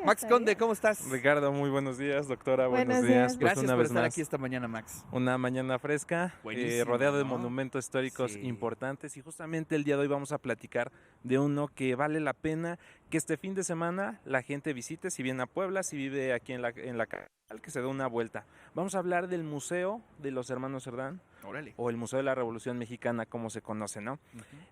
Max Conde, ¿cómo estás? Ricardo, muy buenos días, doctora, buenos Buenos días. días. Pues Gracias una por vez estar más, aquí esta mañana, Max. una mañana fresca, Buenísima, rodeado de ¿no? monumentos históricos Sí. importantes, y justamente el día de hoy vamos a platicar de uno que vale la pena que este fin de semana la gente visite, si viene a Puebla, si vive aquí en la capital, que se dé una vuelta. Vamos a hablar del Museo de los Hermanos Cerdán, Órale. o el Museo de la Revolución Mexicana, como se conoce, ¿no?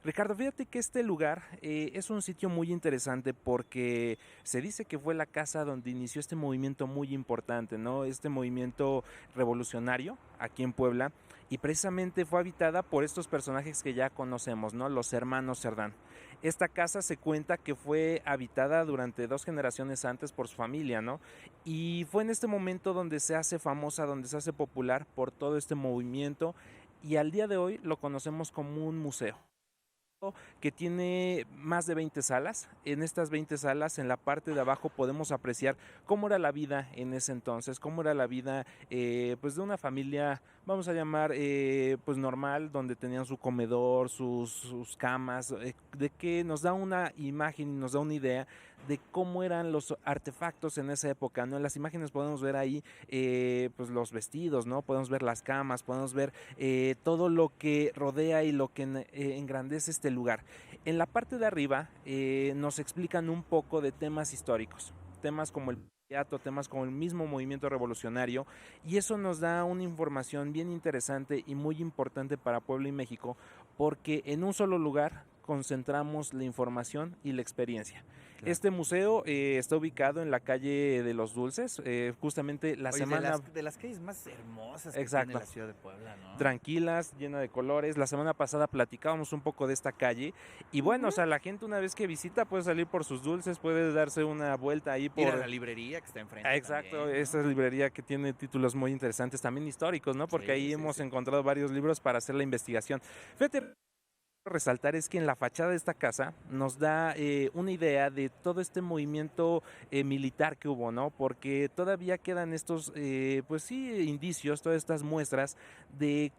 Ricardo, fíjate que este lugar es un sitio muy interesante porque se dice que fue la casa donde inició este movimiento muy importante, ¿no? Este movimiento revolucionario aquí en Puebla, y precisamente fue habitada por estos personajes que ya conocemos, ¿no? Los hermanos Cerdán. Esta casa se cuenta que fue habitada durante 2 generaciones antes por su familia, ¿no? Y fue en este momento donde se hace famosa, donde se hace popular por todo este movimiento, y al día de hoy lo conocemos como un museo que tiene más de 20 salas. En estas 20 salas, en la parte de abajo, podemos apreciar cómo era la vida en ese entonces, cómo era la vida pues de una familia, vamos a llamar pues normal, donde tenían su comedor, sus camas, de que nos da una imagen y nos da una idea de cómo eran los artefactos en esa época, ¿no? En las imágenes podemos ver ahí pues los vestidos, ¿no? Podemos ver las camas, podemos ver todo lo que rodea y lo que engrandece este lugar. En la parte de arriba nos explican un poco de temas históricos, temas como el teatro, temas como el mismo movimiento revolucionario, y eso nos da una información bien interesante y muy importante para Puebla y México, porque en un solo lugar concentramos la información y la experiencia. Claro. Este museo está ubicado en la calle de los Dulces, justamente la Oye, semana... de las calles más hermosas que Exacto. tiene la ciudad de Puebla, ¿no? Tranquilas, llena de colores. La semana pasada platicábamos un poco de esta calle, y bueno, o sea, la gente una vez que visita puede salir por sus dulces, puede darse una vuelta ahí por... Ir a la librería que está enfrente. Exacto, también, ¿no? esta librería que tiene títulos muy interesantes, también históricos, ¿no? Porque Sí, ahí sí, hemos sí. encontrado varios libros para hacer la investigación. Fíjate, resaltar es que en la fachada de esta casa nos da una idea de todo este movimiento militar que hubo, ¿no? Porque todavía quedan estos, pues sí, indicios, todas estas muestras de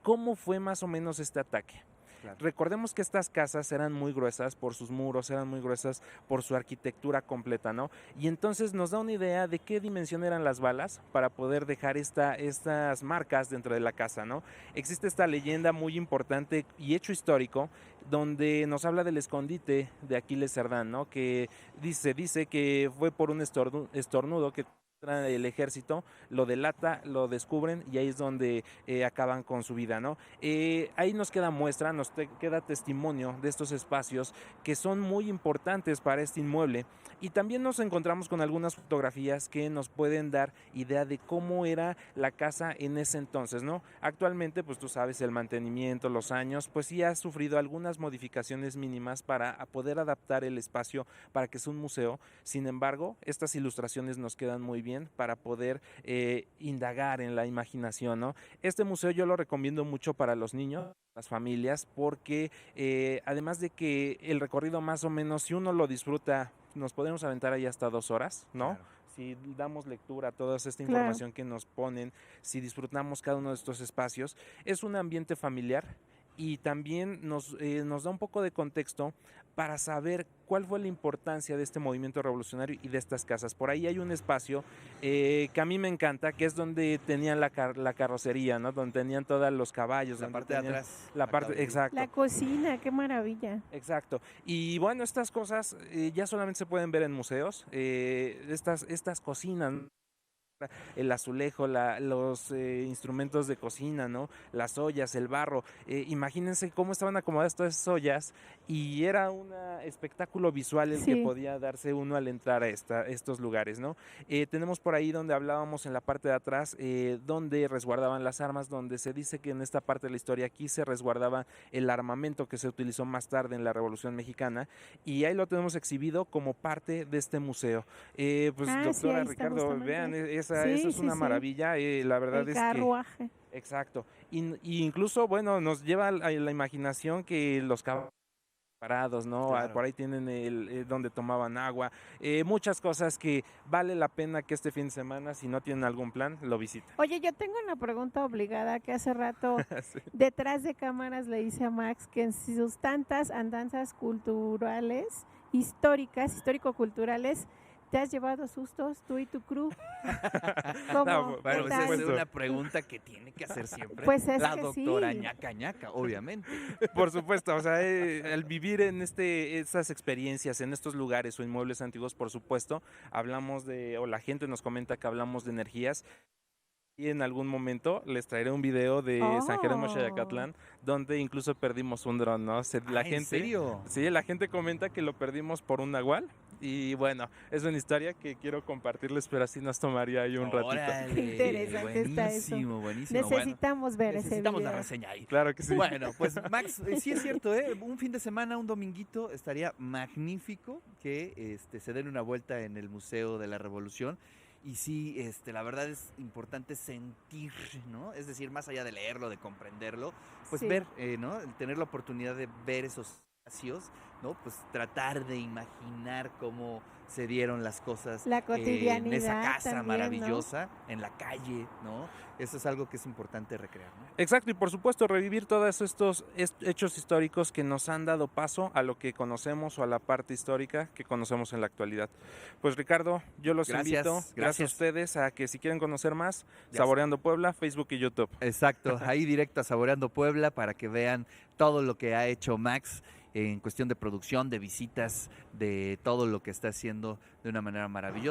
cómo fue más o menos este ataque. Claro. Recordemos que estas casas eran muy gruesas por sus muros, eran muy gruesas por su arquitectura completa, ¿no? Y entonces nos da una idea de qué dimensión eran las balas para poder dejar estas marcas dentro de la casa, ¿no? Existe esta leyenda muy importante y hecho histórico donde nos habla del escondite de Aquiles Cerdán, ¿no? Que dice que fue por un estornudo que el ejército, lo delata, lo descubren, y ahí es donde acaban con su vida, ¿no? Ahí nos queda muestra, queda testimonio de estos espacios que son muy importantes para este inmueble, y también nos encontramos con algunas fotografías que nos pueden dar idea de cómo era la casa en ese entonces, ¿no? Actualmente, pues tú sabes, el mantenimiento, los años, pues sí ha sufrido algunas modificaciones mínimas para poder adaptar el espacio para que sea un museo. Sin embargo, estas ilustraciones nos quedan muy bien para poder indagar en la imaginación, ¿no? Este museo yo lo recomiendo mucho para los niños, las familias, porque además de que el recorrido más o menos, si uno lo disfruta, nos podemos aventar ahí hasta 2 horas, ¿no? Claro. Si damos lectura a toda esta información que nos ponen, si disfrutamos cada uno de estos espacios, es un ambiente familiar, y también nos da un poco de contexto para saber cuál fue la importancia de este movimiento revolucionario y de estas casas. Por ahí hay un espacio que a mí me encanta, que es donde tenían la carrocería, ¿no? Donde tenían todos los caballos. La parte de atrás. La parte, exacto. La cocina, qué maravilla. Exacto. Y bueno, estas cosas ya solamente se pueden ver en museos. Estas cocinas, el azulejo, los instrumentos de cocina, ¿no? Las ollas, el barro. Imagínense cómo estaban acomodadas todas esas ollas, y era un espectáculo visual el que podía darse uno al entrar a estos lugares, ¿no? Tenemos por ahí donde hablábamos en la parte de atrás, donde resguardaban las armas, donde se dice que en esta parte de la historia aquí se resguardaba el armamento que se utilizó más tarde en la Revolución Mexicana, y ahí lo tenemos exhibido como parte de este museo. Pues doctora Ricardo, vean, eso es una maravilla, la verdad es carruaje. que... Exacto, y incluso, bueno, nos lleva a la imaginación que los caballos parados, ¿no? Claro. Por ahí tienen donde tomaban agua, muchas cosas que vale la pena que este fin de semana, si no tienen algún plan, lo visiten. Oye, yo tengo una pregunta obligada que hace rato sí. Detrás de cámaras le hice a Max que en sus tantas andanzas culturales, histórico-culturales, ¿Te has llevado sustos tú y tu crew? ¿Cómo? No, ¿Qué Bueno, esa tal? es una pregunta que tiene que hacer siempre Pues es la que doctora sí. ñaca ñaca, obviamente. Por supuesto, o sea, al vivir en esas experiencias, en estos lugares o inmuebles antiguos, por supuesto, o la gente nos comenta que hablamos de energías. Y en algún momento les traeré un video de San Jerónimo Oh. Xayacatlán, donde incluso perdimos un dron, ¿no? ¿En serio? Sí, la gente comenta que lo perdimos por un nahual. Y bueno, es una historia que quiero compartirles, pero así nos tomaría ahí un ratito. Órale, Qué interesante está eso. buenísimo, buenísimo. Necesitamos ver Necesitamos ese la video. reseña ahí. Claro que sí. Bueno, pues Max, sí es cierto, un fin de semana, un dominguito, estaría magnífico que se den una vuelta en el Museo de la Revolución. Y sí, la verdad es importante sentir, ¿no? Es decir, más allá de leerlo, de comprenderlo, pues Sí. ver, ¿no? El tener la oportunidad de ver esos espacios, ¿no? Pues tratar de imaginar cómo se dieron las cosas La en esa cotidianidad casa también, ¿no? maravillosa, en la calle, ¿no? Eso es algo que es importante recrear, ¿no? Exacto, y por supuesto revivir todos estos hechos históricos que nos han dado paso a lo que conocemos o a la parte histórica que conocemos en la actualidad. Pues Ricardo, yo los Gracias, invito, gracias a gracias. ustedes, a que si quieren conocer más, Ya Saboreando Puebla, Facebook y YouTube. Exacto, ahí directo a Saboreando Puebla para que vean todo lo que ha hecho Max en cuestión de producción, de visitas, de todo lo que está haciendo de una manera maravillosa.